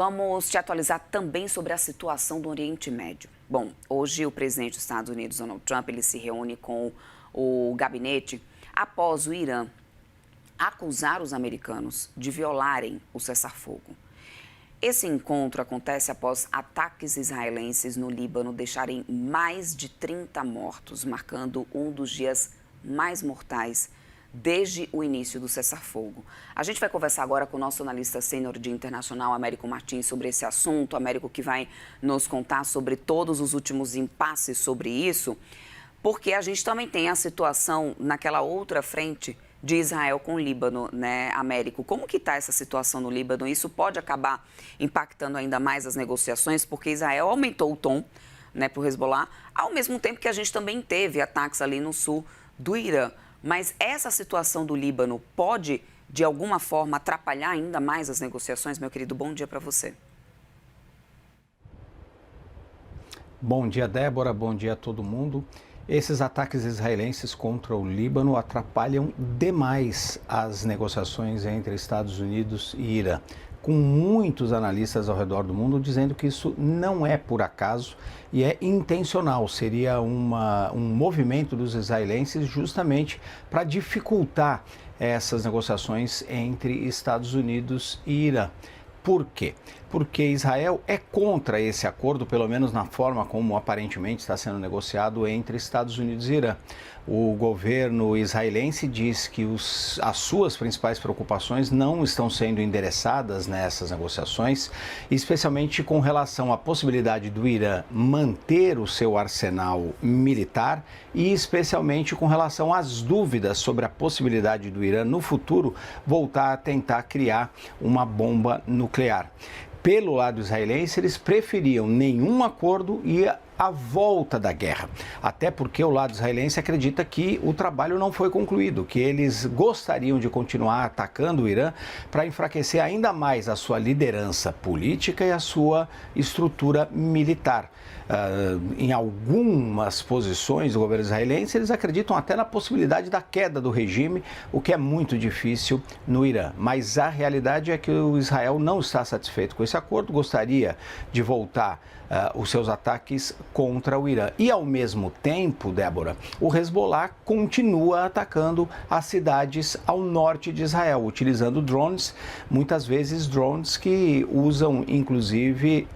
Vamos te atualizar também sobre a situação do Oriente Médio. Bom, hoje o presidente dos Estados Unidos, Donald Trump, ele se reúne com o gabinete após o Irã acusar os americanos de violarem o cessar-fogo. Esse encontro acontece após ataques israelenses no Líbano deixarem mais de 30 mortos, marcando um dos dias mais mortais desde o início do cessar-fogo. A gente vai conversar agora com o nosso analista sênior de internacional, Américo Martins, sobre esse assunto. Américo, que vai nos contar sobre todos os últimos impasses sobre isso, porque a gente também tem a situação naquela outra frente de Israel com o Líbano, né, Américo? Como que está essa situação no Líbano? Isso pode acabar impactando ainda mais as negociações, porque Israel aumentou o tom, né, para o Hezbollah, ao mesmo tempo que a gente também teve ataques ali no sul do Irã. Mas essa situação do Líbano pode, de alguma forma, atrapalhar ainda mais as negociações? Meu querido, bom dia para você. Bom dia, Débora. Bom dia a todo mundo. Esses ataques israelenses contra o Líbano atrapalham demais as negociações entre Estados Unidos e Irã, com muitos analistas ao redor do mundo dizendo que isso não é por acaso e é intencional, seria um movimento dos israelenses justamente para dificultar essas negociações entre Estados Unidos e Irã. Por quê? Porque Israel é contra esse acordo, pelo menos na forma como aparentemente está sendo negociado entre Estados Unidos e Irã. O governo israelense diz que as suas principais preocupações não estão sendo endereçadas nessas negociações, especialmente com relação à possibilidade do Irã manter o seu arsenal militar e especialmente com relação às dúvidas sobre a possibilidade do Irã no futuro voltar a tentar criar uma bomba nuclear. Pelo lado israelense, eles preferiam nenhum acordo e a volta da guerra. Até porque o lado israelense acredita que o trabalho não foi concluído, que eles gostariam de continuar atacando o Irã para enfraquecer ainda mais a sua liderança política e a sua estrutura militar. Em algumas posições do governo israelense, eles acreditam até na possibilidade da queda do regime, o que é muito difícil no Irã. Mas a realidade é que o Israel não está satisfeito com esse acordo, gostaria de voltar os seus ataques contra o Irã. E, ao mesmo tempo, Débora, o Hezbollah continua atacando as cidades ao norte de Israel, utilizando drones, muitas vezes drones que usam, inclusive,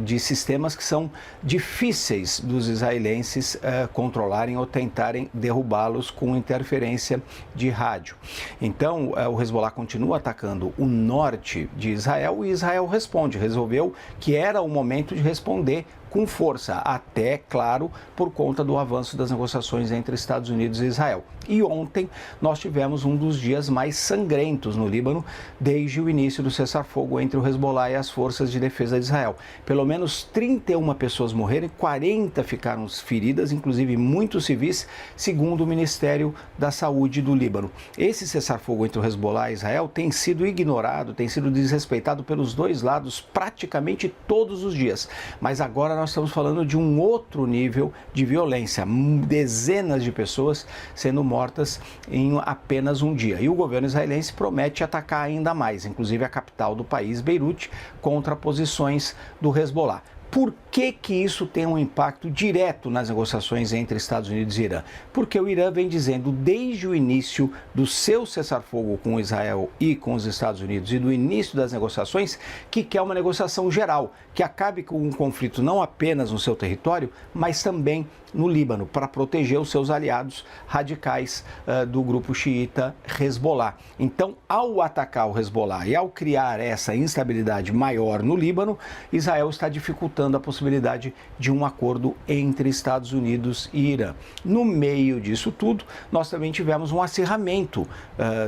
de sistemas que são difíceis dos israelenses controlarem ou tentarem derrubá-los com interferência de rádio. Então, o Hezbollah continua atacando o norte de Israel e Israel resolveu que era o momento de responder com força, até, claro, por conta do avanço das negociações entre Estados Unidos e Israel. E ontem nós tivemos um dos dias mais sangrentos no Líbano desde o início do cessar-fogo entre o Hezbollah e as forças de defesa de Israel. Pelo menos 31 pessoas morreram e 40 ficaram feridas, inclusive muitos civis, segundo o Ministério da Saúde do Líbano. Esse cessar-fogo entre o Hezbollah e Israel tem sido ignorado, tem sido desrespeitado pelos dois lados praticamente todos os dias. Mas agora nós estamos falando de um outro nível de violência, dezenas de pessoas sendo mortas em apenas um dia. E o governo israelense promete atacar ainda mais, inclusive a capital do país, Beirute, contra posições do Hezbollah. Por que isso tem um impacto direto nas negociações entre Estados Unidos e Irã? Porque o Irã vem dizendo desde o início do seu cessar-fogo com Israel e com os Estados Unidos e do início das negociações que quer uma negociação geral, que acabe com um conflito não apenas no seu território, mas também no Líbano, para proteger os seus aliados radicais do grupo xiita Hezbollah. Então, ao atacar o Hezbollah e ao criar essa instabilidade maior no Líbano, Israel está dificultando a possibilidade de um acordo entre Estados Unidos e Irã. No meio disso tudo, nós também tivemos um acirramento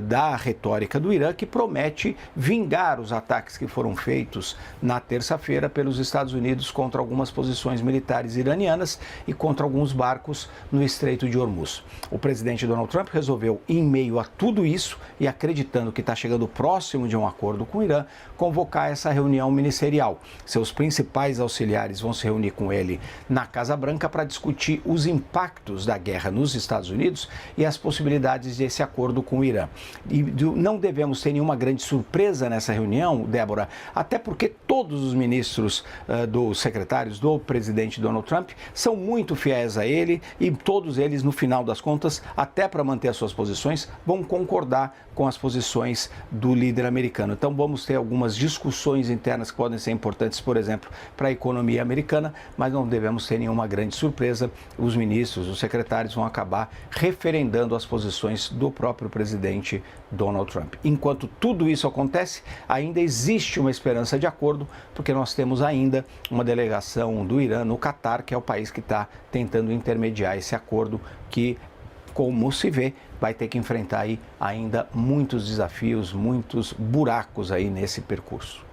da retórica do Irã, que promete vingar os ataques que foram feitos na terça-feira pelos Estados Unidos contra algumas posições militares iranianas e contra alguns barcos no Estreito de Hormuz. O presidente Donald Trump resolveu, em meio a tudo isso e acreditando que está chegando próximo de um acordo com o Irã, convocar essa reunião ministerial. Seus principais auxiliares auxiliares vão se reunir com ele na Casa Branca para discutir os impactos da guerra nos Estados Unidos e as possibilidades desse acordo com o Irã. E não devemos ter nenhuma grande surpresa nessa reunião, Débora, até porque todos os ministros dos secretários do presidente Donald Trump são muito fiéis a ele e todos eles, no final das contas, até para manter as suas posições, vão concordar com as posições do líder americano. Então vamos ter algumas discussões internas que podem ser importantes, por exemplo, para a economia americana, mas não devemos ter nenhuma grande surpresa. Os ministros, os secretários vão acabar referendando as posições do próprio presidente Donald Trump. Enquanto tudo isso acontece, ainda existe uma esperança de acordo, porque nós temos ainda uma delegação do Irã no Catar, que é o país que está tentando intermediar esse acordo que, como se vê, vai ter que enfrentar aí ainda muitos desafios, muitos buracos aí nesse percurso.